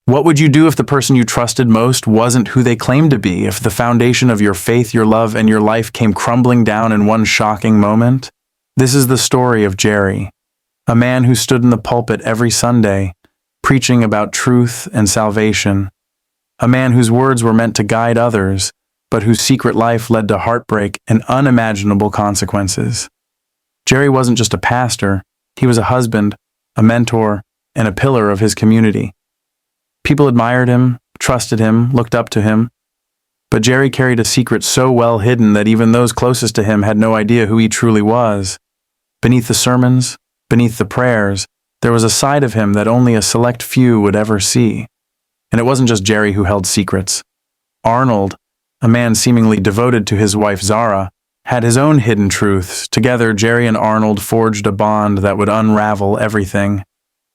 What would you do if the person you trusted most wasn't who they claimed to be, if the foundation of your faith, your love, and your life came crumbling down in one shocking moment? This is the story of Jerry, a man who stood in the pulpit every Sunday, preaching about truth and salvation, a man whose words were meant to guide others, but whose secret life led to heartbreak and unimaginable consequences. Jerry wasn't just a pastor, he was a husband, a mentor, and a pillar of his community. People admired him, trusted him, looked up to him, but Jerry carried a secret so well hidden that even those closest to him had no idea who he truly was. Beneath the sermons, beneath the prayers, there was a side of him that only a select few would ever see. And it wasn't just Jerry who held secrets. Arnold, a man seemingly devoted to his wife Zara, had his own hidden truths. Together, Jerry and Arnold forged a bond that would unravel everything.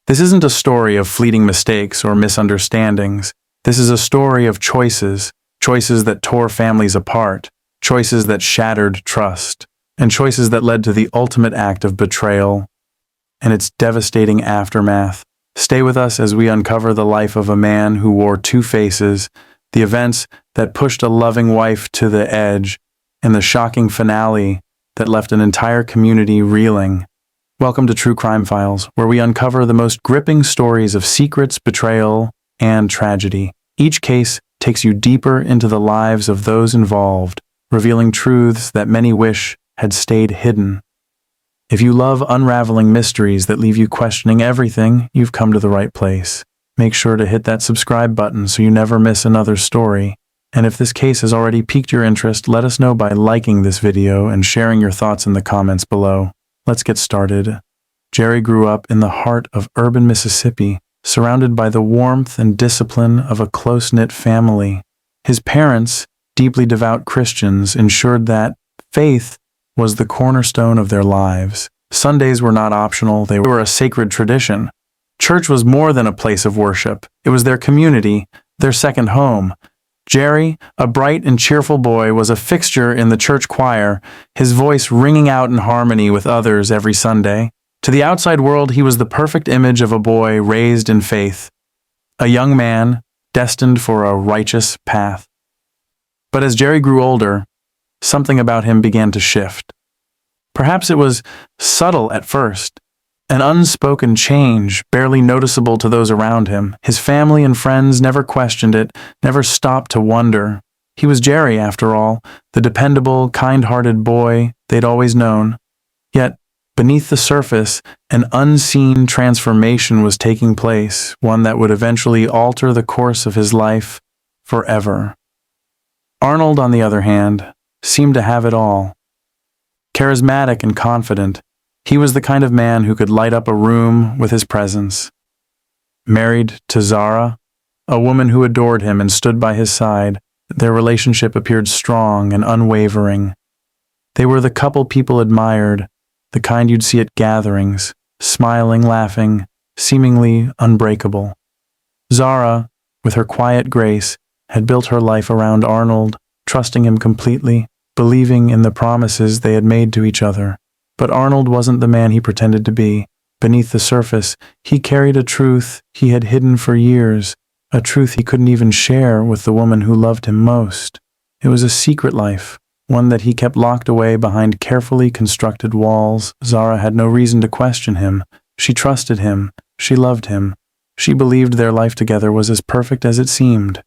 This isn't a story of fleeting mistakes or misunderstandings. This is a story of choices, choices that tore families apart, choices that shattered trust, and choices that led to the ultimate act of betrayal and its devastating aftermath. Stay with us as we uncover the life of a man who wore two faces, the events that pushed a loving wife to the edge, and the shocking finale that left an entire community reeling. Welcome to True Crime Files, where we uncover the most gripping stories of secrets, betrayal, and tragedy. Each case takes you deeper into the lives of those involved, revealing truths that many wish had stayed hidden. If you love unraveling mysteries that leave you questioning everything, you've come to the right place. Make sure to hit that subscribe button so you never miss another story. And if this case has already piqued your interest, let us know by liking this video and sharing your thoughts in the comments below. Let's get started. Jerry grew up in the heart of urban Mississippi, surrounded by the warmth and discipline of a close-knit family. His parents, deeply devout Christians, ensured that faith was the cornerstone of their lives. Sundays were not optional, they were a sacred tradition. Church was more than a place of worship. It was their community, their second home. Jerry, a bright and cheerful boy, was a fixture in the church choir, his voice ringing out in harmony with others every Sunday. To the outside world, he was the perfect image of a boy raised in faith, a young man destined for a righteous path. But as Jerry grew older, something about him began to shift. Perhaps it was subtle at first, an unspoken change, barely noticeable to those around him. His family and friends never questioned it, never stopped to wonder. He was Jerry, after all, the dependable, kind-hearted boy they'd always known. Yet, beneath the surface, an unseen transformation was taking place, one that would eventually alter the course of his life forever. Arnold, on the other hand, seemed to have it all. Charismatic and confident, he was the kind of man who could light up a room with his presence. Married to Zara, a woman who adored him and stood by his side, their relationship appeared strong and unwavering. They were the couple people admired, the kind you'd see at gatherings, smiling, laughing, seemingly unbreakable. Zara, with her quiet grace, had built her life around Arnold, trusting him completely, believing in the promises they had made to each other. But Arnold wasn't the man he pretended to be. Beneath the surface, he carried a truth he had hidden for years, a truth he couldn't even share with the woman who loved him most. It was a secret life, one that he kept locked away behind carefully constructed walls. Zara had no reason to question him. She trusted him. She loved him. She believed their life together was as perfect as it seemed.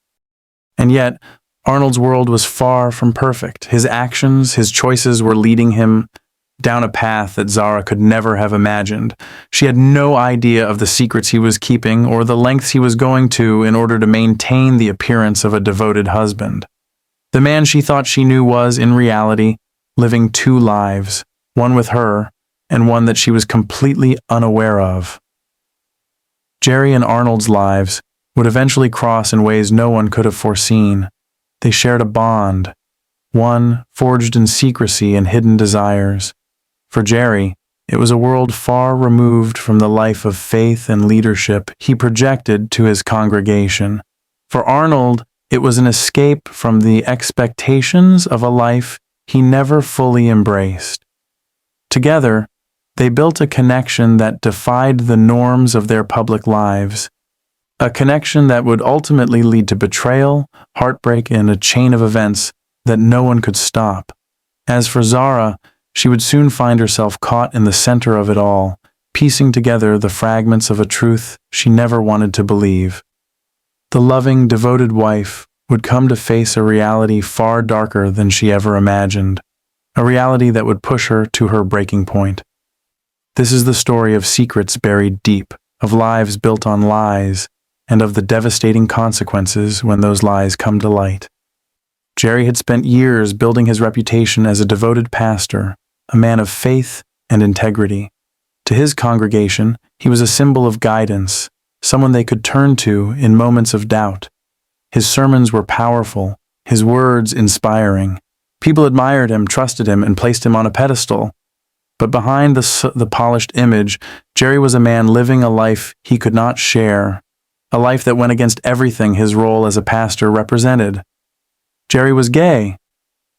And yet, Arnold's world was far from perfect. His actions, his choices were leading him down a path that Zara could never have imagined. She had no idea of the secrets he was keeping or the lengths he was going to in order to maintain the appearance of a devoted husband. The man she thought she knew was, in reality, living two lives, one with her and one that she was completely unaware of. Jerry and Arnold's lives would eventually cross in ways no one could have foreseen. They shared a bond, one forged in secrecy and hidden desires. For Jerry, it was a world far removed from the life of faith and leadership he projected to his congregation. For Arnold, it was an escape from the expectations of a life he never fully embraced. Together, they built a connection that defied the norms of their public lives, A connection that would ultimately lead to betrayal, heartbreak, and a chain of events that no one could stop. As for Zara, she would soon find herself caught in the center of it all, piecing together the fragments of a truth she never wanted to believe. The loving, devoted wife would come to face a reality far darker than she ever imagined, a reality that would push her to her breaking point. This is the story of secrets buried deep, of lives built on lies, and of the devastating consequences when those lies come to light. Jerry had spent years building his reputation as a devoted pastor, a man of faith and integrity. To his congregation, he was a symbol of guidance, someone they could turn to in moments of doubt. His sermons were powerful, his words inspiring. People admired him, trusted him, and placed him on a pedestal. But behind the polished image, Jerry was a man living a life he could not share, a life that went against everything his role as a pastor represented. Jerry was gay,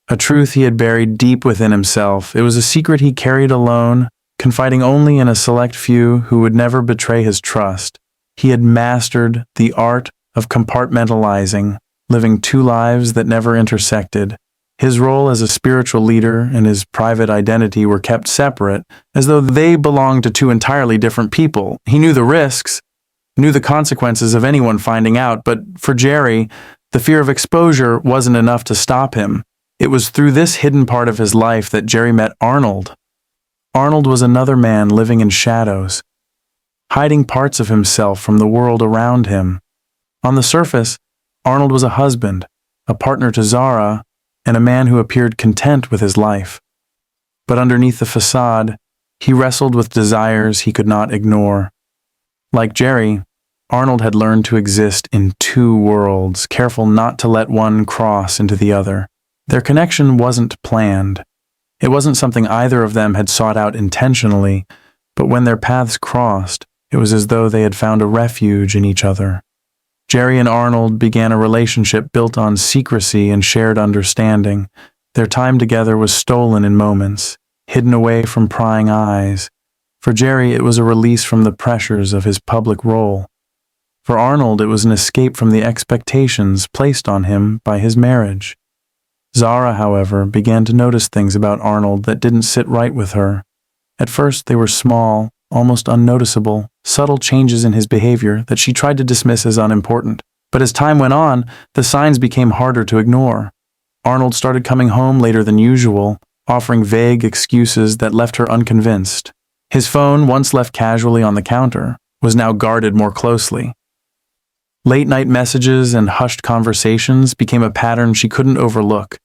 a truth he had buried deep within himself. It was a secret he carried alone, confiding only in a select few who would never betray his trust. He had mastered the art of compartmentalizing, living two lives that never intersected. His role as a spiritual leader and his private identity were kept separate, as though they belonged to two entirely different people. He knew the risks, knew the consequences of anyone finding out, but for Jerry, the fear of exposure wasn't enough to stop him. It was through this hidden part of his life that Jerry met Arnold. Arnold was another man living in shadows, hiding parts of himself from the world around him. On the surface, Arnold was a husband, a partner to Zara, and a man who appeared content with his life. But underneath the facade, he wrestled with desires he could not ignore. Like Jerry, Arnold had learned to exist in two worlds, careful not to let one cross into the other. Their connection wasn't planned. It wasn't something either of them had sought out intentionally, but when their paths crossed, it was as though they had found a refuge in each other. Jerry and Arnold began a relationship built on secrecy and shared understanding. Their time together was stolen in moments, hidden away from prying eyes. For Jerry, it was a release from the pressures of his public role. For Arnold, it was an escape from the expectations placed on him by his marriage. Zara, however, began to notice things about Arnold that didn't sit right with her. At first, they were small, almost unnoticeable, subtle changes in his behavior that she tried to dismiss as unimportant. But as time went on, the signs became harder to ignore. Arnold started coming home later than usual, offering vague excuses that left her unconvinced. His phone, once left casually on the counter, was now guarded more closely. Late-night messages and hushed conversations became a pattern she couldn't overlook.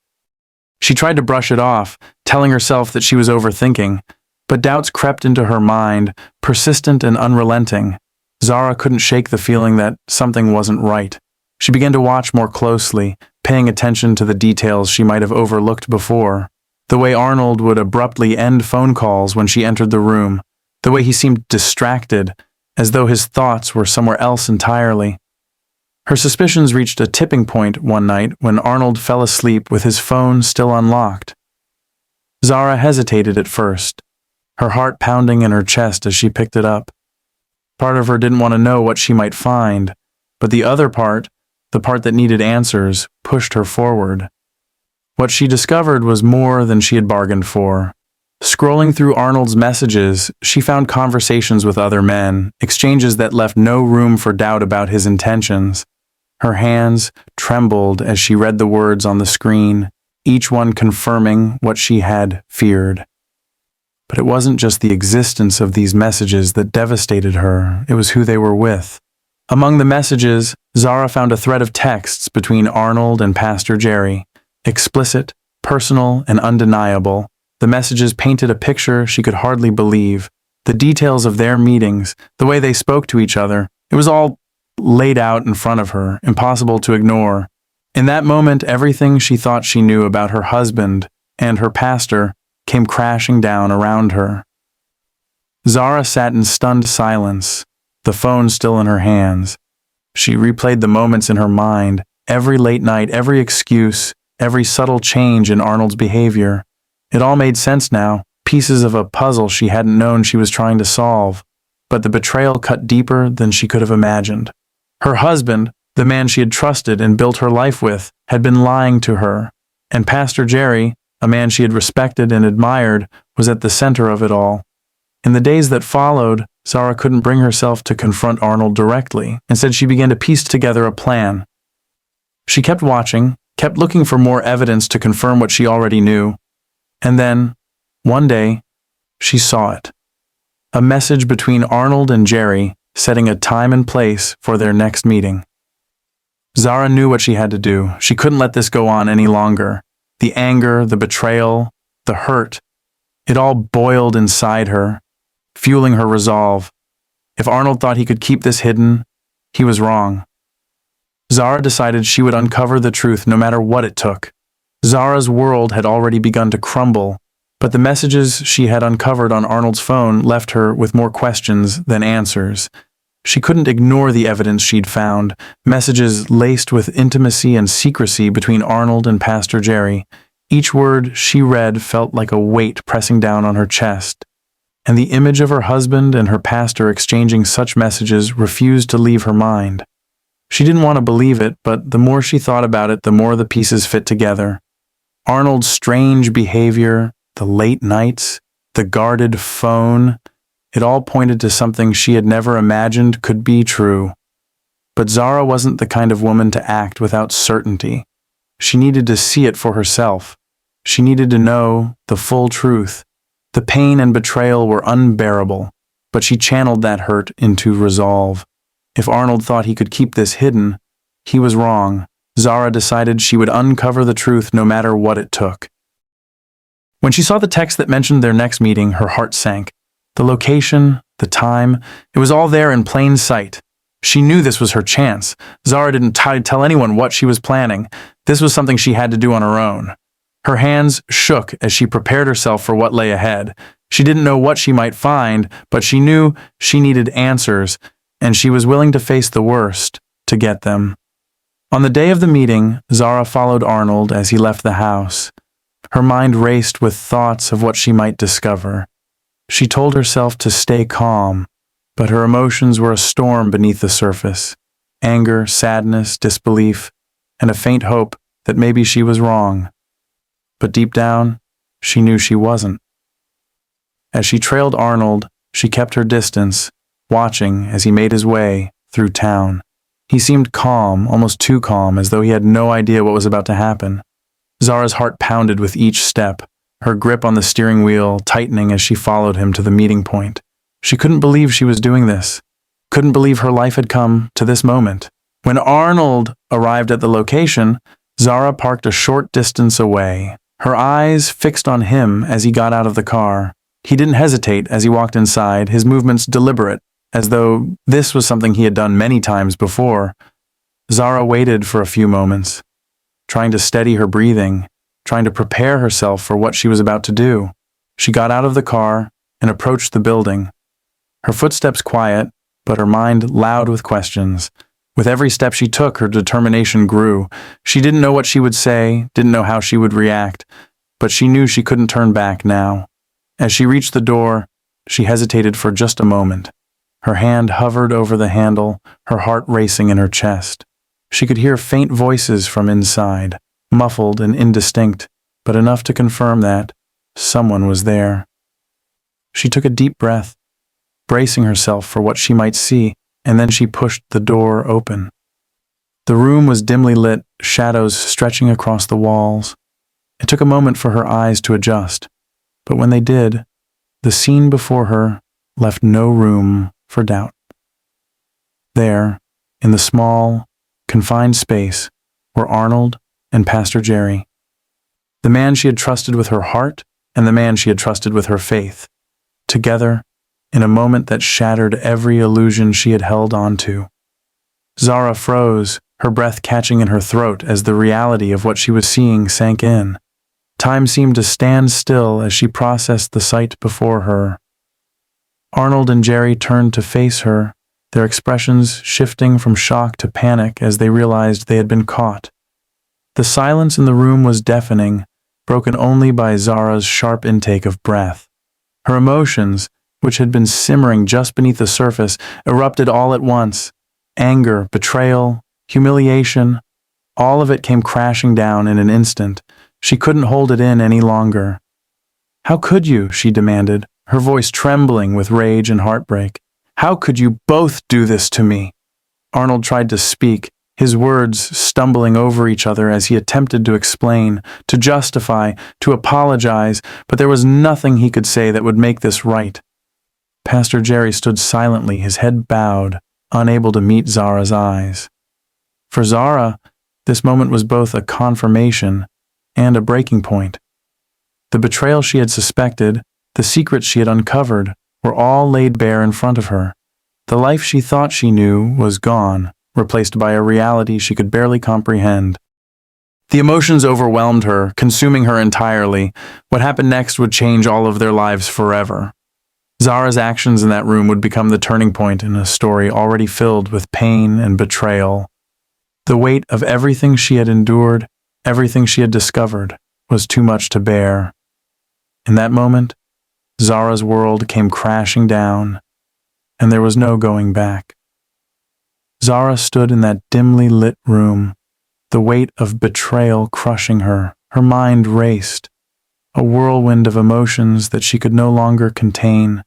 She tried to brush it off, telling herself that she was overthinking, but doubts crept into her mind, persistent and unrelenting. Zara couldn't shake the feeling that something wasn't right. She began to watch more closely, paying attention to the details she might have overlooked before. The way Arnold would abruptly end phone calls when she entered the room, the way he seemed distracted, as though his thoughts were somewhere else entirely. Her suspicions reached a tipping point one night when Arnold fell asleep with his phone still unlocked. Zara hesitated at first, her heart pounding in her chest as she picked it up. Part of her didn't want to know what she might find, but the other part, the part that needed answers, pushed her forward. What she discovered was more than she had bargained for. Scrolling through Arnold's messages, she found conversations with other men, exchanges that left no room for doubt about his intentions. Her hands trembled as she read the words on the screen, each one confirming what she had feared. But it wasn't just the existence of these messages that devastated her, it was who they were with. Among the messages, Zara found a thread of texts between Arnold and Pastor Jerry, explicit, personal, and undeniable. The messages painted a picture she could hardly believe. The details of their meetings, the way they spoke to each other, it was all laid out in front of her, impossible to ignore. In that moment, everything she thought she knew about her husband and her pastor came crashing down around her. Zara sat in stunned silence, the phone still in her hands. She replayed the moments in her mind, every late night, every excuse, every subtle change in Arnold's behavior. It all made sense now, pieces of a puzzle she hadn't known she was trying to solve. But the betrayal cut deeper than she could have imagined. Her husband, the man she had trusted and built her life with, had been lying to her, and Pastor Jerry, a man she had respected and admired, was at the center of it all. In the days that followed, Zara couldn't bring herself to confront Arnold directly. Instead, she began to piece together a plan. She kept watching, kept looking for more evidence to confirm what she already knew. And then, one day, she saw it. A message between Arnold and Jerry, setting a time and place for their next meeting. Zara knew what she had to do. She couldn't let this go on any longer. The anger, the betrayal, the hurt, it all boiled inside her, fueling her resolve. If Arnold thought he could keep this hidden, he was wrong. Zara decided she would uncover the truth no matter what it took. Zara's world had already begun to crumble, but the messages she had uncovered on Arnold's phone left her with more questions than answers. She couldn't ignore the evidence she'd found, messages laced with intimacy and secrecy between Arnold and Pastor Jerry. Each word she read felt like a weight pressing down on her chest, and the image of her husband and her pastor exchanging such messages refused to leave her mind. She didn't want to believe it, but the more she thought about it, the more the pieces fit together. Arnold's strange behavior, the late nights, the guarded phone, it all pointed to something she had never imagined could be true. But Zara wasn't the kind of woman to act without certainty. She needed to see it for herself. She needed to know the full truth. The pain and betrayal were unbearable, but she channeled that hurt into resolve. If Arnold thought he could keep this hidden, he was wrong. Zara decided she would uncover the truth no matter what it took. When she saw the text that mentioned their next meeting, her heart sank. The location, the time, it was all there in plain sight. She knew this was her chance. Zara didn't tell anyone what she was planning. This was something she had to do on her own. Her hands shook as she prepared herself for what lay ahead. She didn't know what she might find, but she knew she needed answers, and she was willing to face the worst to get them. On the day of the meeting, Zara followed Arnold as he left the house. Her mind raced with thoughts of what she might discover. She told herself to stay calm, but her emotions were a storm beneath the surface. Anger, sadness, disbelief, and a faint hope that maybe she was wrong. But deep down, she knew she wasn't. As she trailed Arnold, she kept her distance, watching as he made his way through town. He seemed calm, almost too calm, as though he had no idea what was about to happen. Zara's heart pounded with each step, her grip on the steering wheel tightening as she followed him to the meeting point. She couldn't believe she was doing this. Couldn't believe her life had come to this moment. When Arnold arrived at the location, Zara parked a short distance away, her eyes fixed on him as he got out of the car. He didn't hesitate as he walked inside, his movements deliberate, as though this was something he had done many times before. Zara waited for a few moments, trying to steady her breathing, trying to prepare herself for what she was about to do. She got out of the car and approached the building. Her footsteps quiet, but her mind loud with questions. With every step she took, her determination grew. She didn't know what she would say, didn't know how she would react, but she knew she couldn't turn back now. As she reached the door, she hesitated for just a moment. Her hand hovered over the handle, her heart racing in her chest. She could hear faint voices from inside, muffled and indistinct, but enough to confirm that someone was there. She took a deep breath, bracing herself for what she might see, and then she pushed the door open. The room was dimly lit, shadows stretching across the walls. It took a moment for her eyes to adjust, but when they did, the scene before her left no room for doubt. There, in the small, confined space, were Arnold and Pastor Jerry, the man she had trusted with her heart and the man she had trusted with her faith, together in a moment that shattered every illusion she had held on to. Zara froze, her breath catching in her throat as the reality of what she was seeing sank in. Time seemed to stand still as she processed the sight before her. Arnold and Jerry turned to face her, their expressions shifting from shock to panic as they realized they had been caught. The silence in the room was deafening, broken only by Zara's sharp intake of breath. Her emotions, which had been simmering just beneath the surface, erupted all at once. anger, betrayal, humiliation, all of it came crashing down in an instant. She couldn't hold it in any longer. "How could you?" she demanded, her voice trembling with rage and heartbreak. "How could you both do this to me?" Arnold tried to speak, his words stumbling over each other as he attempted to explain, to justify, to apologize, but there was nothing he could say that would make this right. Pastor Jerry stood silently, his head bowed, unable to meet Zara's eyes. For Zara, this moment was both a confirmation and a breaking point. The betrayal she had suspected, the secrets she had uncovered, were all laid bare in front of her. The life she thought she knew was gone, replaced by a reality she could barely comprehend. The emotions overwhelmed her, consuming her entirely. What happened next would change all of their lives forever. Zara's actions in that room would become the turning point in a story already filled with pain and betrayal. The weight of everything she had endured, everything she had discovered, was too much to bear. In that moment, Zara's world came crashing down, and there was no going back. Zara stood in that dimly lit room, the weight of betrayal crushing her. Her mind raced, a whirlwind of emotions that she could no longer contain.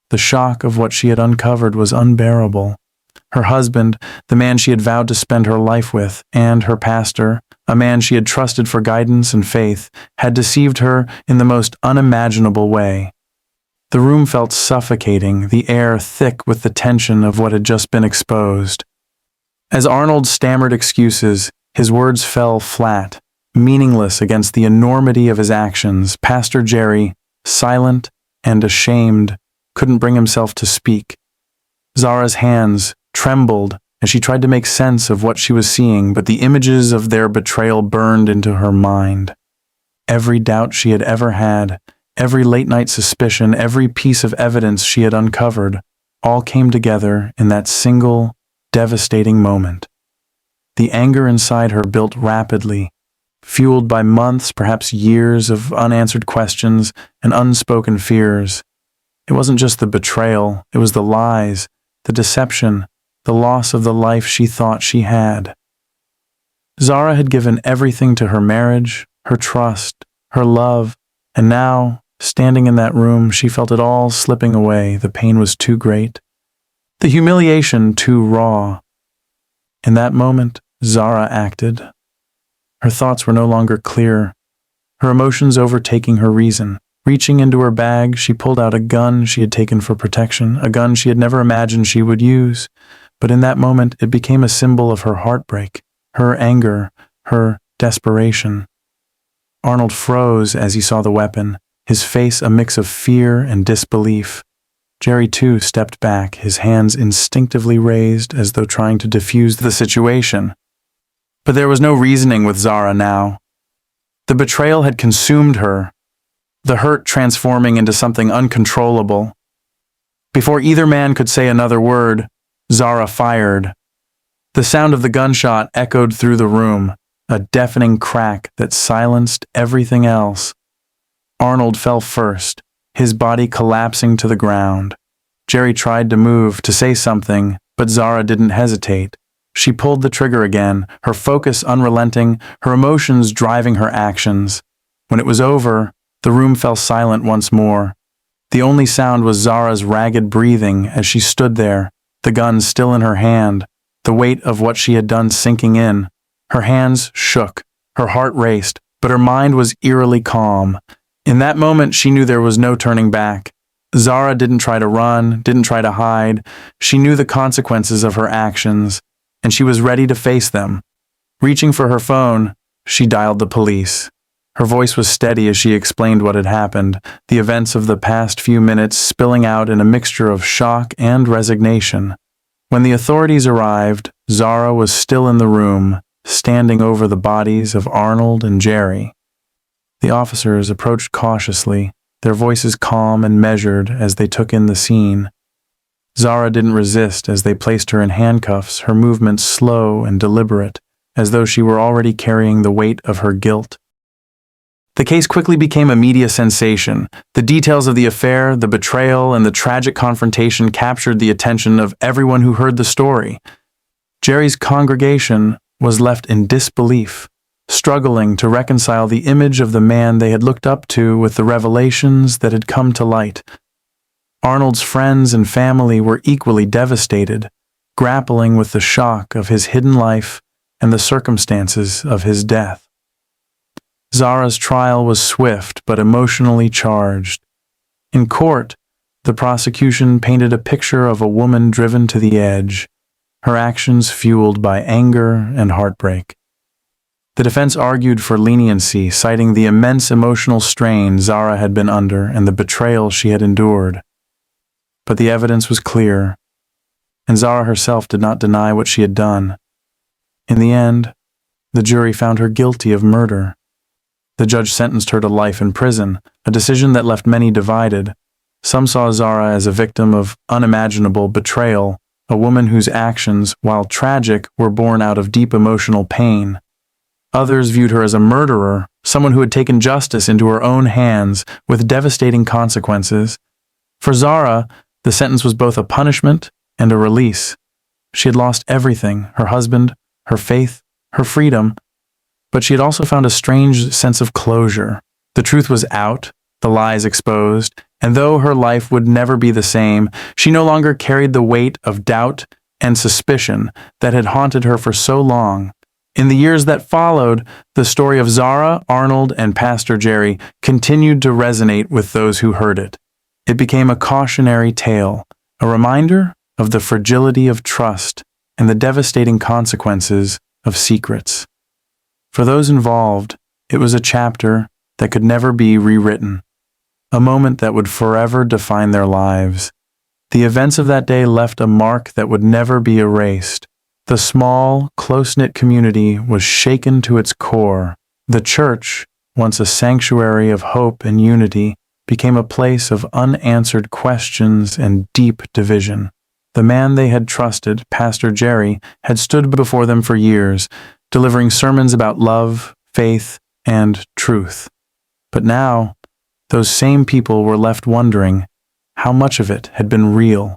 The shock of what she had uncovered was unbearable. Her husband, the man she had vowed to spend her life with, and her pastor, a man she had trusted for guidance and faith, had deceived her in the most unimaginable way. The room felt suffocating, the air thick with the tension of what had just been exposed. As Arnold stammered excuses, his words fell flat, meaningless against the enormity of his actions. Pastor Jerry, silent and ashamed, couldn't bring himself to speak. Zara's hands trembled as she tried to make sense of what she was seeing, but the images of their betrayal burned into her mind. Every doubt she had ever had, every late-night suspicion, every piece of evidence she had uncovered, all came together in that single, devastating moment. The anger inside her built rapidly, fueled by months, perhaps years of unanswered questions and unspoken fears. It wasn't just the betrayal, it was the lies, the deception, the loss of the life she thought she had. Zara had given everything to her marriage, her trust, her love, and now, standing in that room, she felt it all slipping away. The pain was too great, the humiliation too raw. In that moment, Zara acted. Her thoughts were no longer clear, her emotions overtaking her reason. Reaching into her bag, she pulled out a gun she had taken for protection, a gun she had never imagined she would use. But in that moment, it became a symbol of her heartbreak, her anger, her desperation. Arnold froze as he saw the weapon, his face a mix of fear and disbelief. Jerry, too, stepped back, his hands instinctively raised as though trying to defuse the situation. But there was no reasoning with Zara now. The betrayal had consumed her, the hurt transforming into something uncontrollable. Before either man could say another word, Zara fired. The sound of the gunshot echoed through the room, a deafening crack that silenced everything else. Arnold fell first, his body collapsing to the ground. Jerry tried to move, to say something, but Zara didn't hesitate. She pulled the trigger again, her focus unrelenting, her emotions driving her actions. When it was over, the room fell silent once more. The only sound was Zara's ragged breathing as she stood there, the gun still in her hand, the weight of what she had done sinking in. Her hands shook, her heart raced, but her mind was eerily calm. In that moment, she knew there was no turning back. Zara didn't try to run, didn't try to hide. She knew the consequences of her actions, and she was ready to face them. Reaching for her phone, she dialed the police. Her voice was steady as she explained what had happened, the events of the past few minutes spilling out in a mixture of shock and resignation. When the authorities arrived, Zara was still in the room, standing over the bodies of Arnold and Jerry. The officers approached cautiously, their voices calm and measured as they took in the scene. Zara didn't resist as they placed her in handcuffs, her movements slow and deliberate, as though she were already carrying the weight of her guilt. The case quickly became a media sensation. The details of the affair, the betrayal, and the tragic confrontation captured the attention of everyone who heard the story. Jerry's congregation was left in disbelief, struggling to reconcile the image of the man they had looked up to with the revelations that had come to light. Arnold's friends and family were equally devastated, grappling with the shock of his hidden life and the circumstances of his death. Zara's trial was swift but emotionally charged. In court, the prosecution painted a picture of a woman driven to the edge, her actions fueled by anger and heartbreak. The defense argued for leniency, citing the immense emotional strain Zara had been under and the betrayal she had endured. But the evidence was clear, and Zara herself did not deny what she had done. In the end, the jury found her guilty of murder. The judge sentenced her to life in prison, a decision that left many divided. Some saw Zara as a victim of unimaginable betrayal, a woman whose actions, while tragic, were born out of deep emotional pain. Others viewed her as a murderer, someone who had taken justice into her own hands with devastating consequences. For Zara, the sentence was both a punishment and a release. She had lost everything, her husband, her faith, her freedom, but she had also found a strange sense of closure. The truth was out, the lies exposed, and though her life would never be the same, she no longer carried the weight of doubt and suspicion that had haunted her for so long. In the years that followed, the story of Zara, Arnold, and Pastor Jerry continued to resonate with those who heard it. It became a cautionary tale, a reminder of the fragility of trust and the devastating consequences of secrets. For those involved, it was a chapter that could never be rewritten, a moment that would forever define their lives. The events of that day left a mark that would never be erased. The small, close-knit community was shaken to its core. The church, once a sanctuary of hope and unity, became a place of unanswered questions and deep division. The man they had trusted, Pastor Jerry, had stood before them for years, delivering sermons about love, faith, and truth. But now, those same people were left wondering how much of it had been real.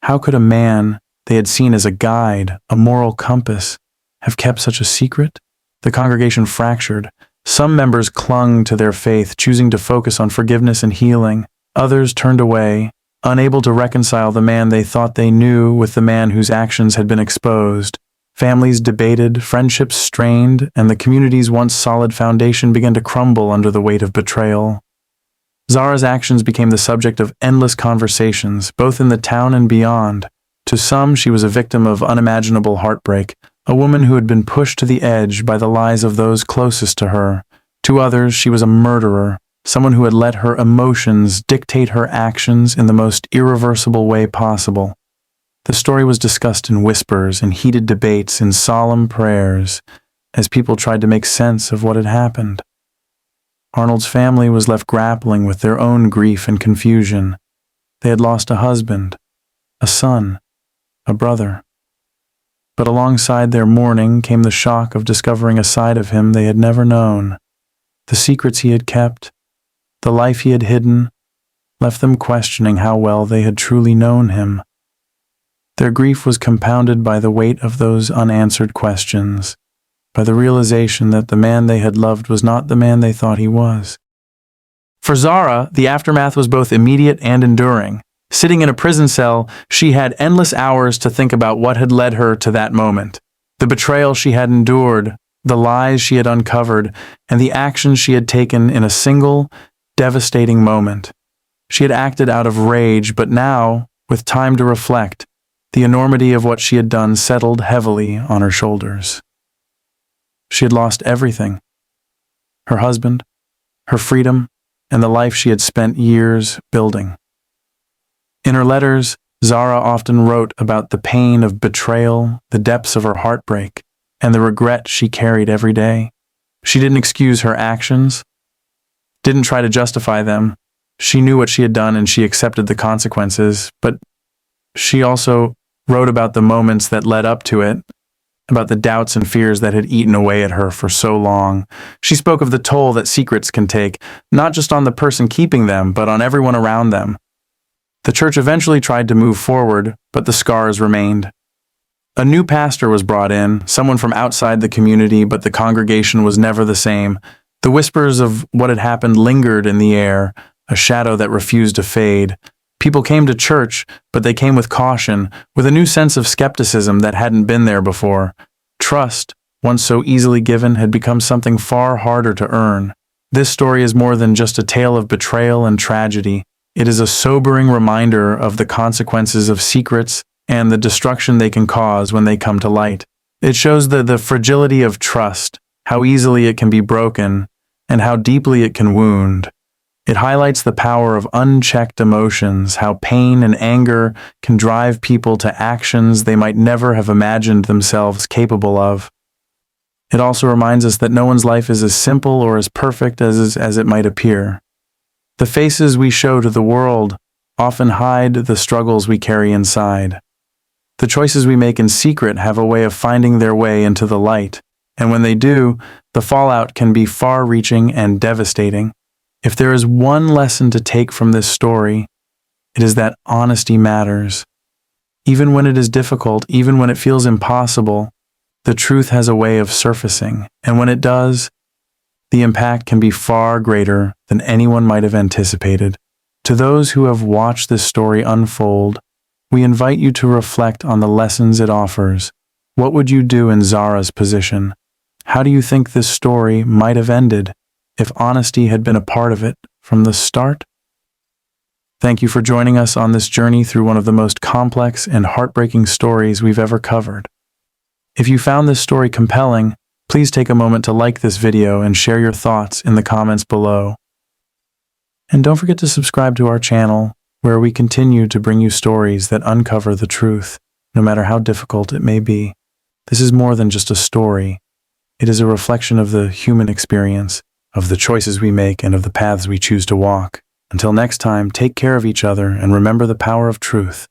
How could a man they had seen as a guide, a moral compass, have kept such a secret? The congregation fractured. Some members clung to their faith, choosing to focus on forgiveness and healing. Others turned away, unable to reconcile the man they thought they knew with the man whose actions had been exposed. Families debated, friendships strained, and the community's once solid foundation began to crumble under the weight of betrayal. Zara's actions became the subject of endless conversations, both in the town and beyond. To some, she was a victim of unimaginable heartbreak, a woman who had been pushed to the edge by the lies of those closest to her. To others, she was a murderer, someone who had let her emotions dictate her actions in the most irreversible way possible. The story was discussed in whispers, in heated debates, in solemn prayers, as people tried to make sense of what had happened. Arnold's family was left grappling with their own grief and confusion. They had lost a husband, a son, a brother. But alongside their mourning came the shock of discovering a side of him they had never known. The secrets he had kept, the life he had hidden, left them questioning how well they had truly known him. Their grief was compounded by the weight of those unanswered questions, by the realization that the man they had loved was not the man they thought he was. For Zara, the aftermath was both immediate and enduring. Sitting in a prison cell, she had endless hours to think about what had led her to that moment. The betrayal she had endured, the lies she had uncovered, and the actions she had taken in a single, devastating moment. She had acted out of rage, but now, with time to reflect, the enormity of what she had done settled heavily on her shoulders. She had lost everything: her husband, her freedom, and the life she had spent years building. In her letters, Zara often wrote about the pain of betrayal, the depths of her heartbreak, and the regret she carried every day. She didn't excuse her actions, didn't try to justify them. She knew what she had done and she accepted the consequences, but she also wrote about the moments that led up to it, about the doubts and fears that had eaten away at her for so long. She spoke of the toll that secrets can take, not just on the person keeping them, but on everyone around them. The church eventually tried to move forward, but the scars remained. A new pastor was brought in, someone from outside the community, but the congregation was never the same. The whispers of what had happened lingered in the air, a shadow that refused to fade. People came to church, but they came with caution, with a new sense of skepticism that hadn't been there before. Trust, once so easily given, had become something far harder to earn. This story is more than just a tale of betrayal and tragedy. It is a sobering reminder of the consequences of secrets and the destruction they can cause when they come to light. It shows the fragility of trust, how easily it can be broken, and how deeply it can wound. It highlights the power of unchecked emotions, how pain and anger can drive people to actions they might never have imagined themselves capable of. It also reminds us that no one's life is as simple or as perfect as it might appear. The faces we show to the world often hide the struggles we carry inside. The choices we make in secret have a way of finding their way into the light, and when they do, the fallout can be far-reaching and devastating. If there is one lesson to take from this story, it is that honesty matters. Even when it is difficult, even when it feels impossible, the truth has a way of surfacing, and when it does, the impact can be far greater than anyone might have anticipated. To those who have watched this story unfold, we invite you to reflect on the lessons it offers. What would you do in Zara's position? How do you think this story might have ended if honesty had been a part of it from the start? Thank you for joining us on this journey through one of the most complex and heartbreaking stories we've ever covered. If you found this story compelling, please take a moment to like this video and share your thoughts in the comments below. And don't forget to subscribe to our channel, where we continue to bring you stories that uncover the truth, no matter how difficult it may be. This is more than just a story. It is a reflection of the human experience, of the choices we make, and of the paths we choose to walk. Until next time, take care of each other and remember the power of truth.